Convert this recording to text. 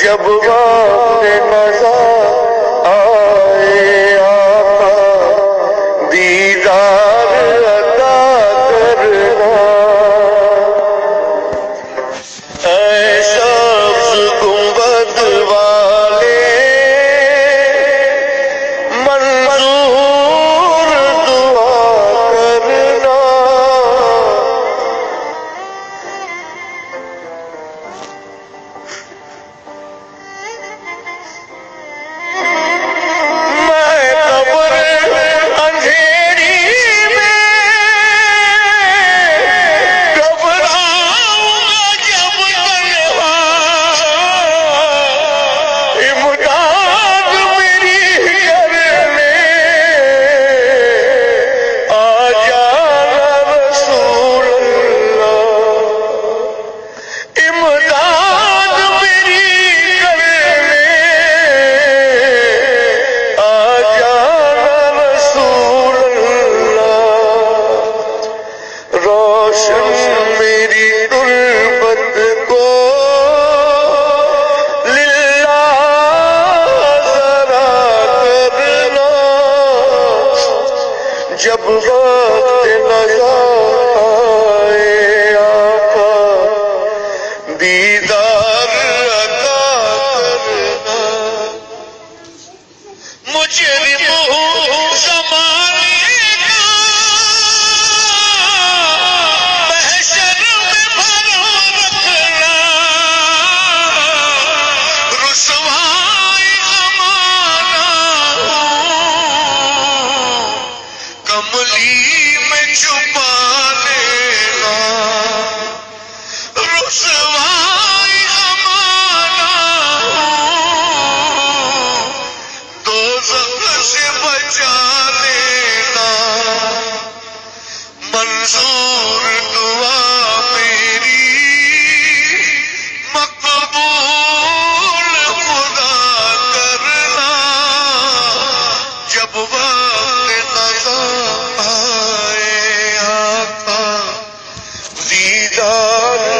جب وقت نظر آئے آقا دیدار عطا کرنا اے سبز گنبد والے منظور دعا کرنا جب وقت نظر آئے آقا دیدار عطا کرنا مجرم زمانے کا محشر میں بھرا رکھنا رسوائی زمانہ کملی میں چھپا لینا رسوائی زمانہ دوزخ سے بچا لینا منظور دعا میری مقبول خدا کرنا جب وقت نظر آئے آقا دیدار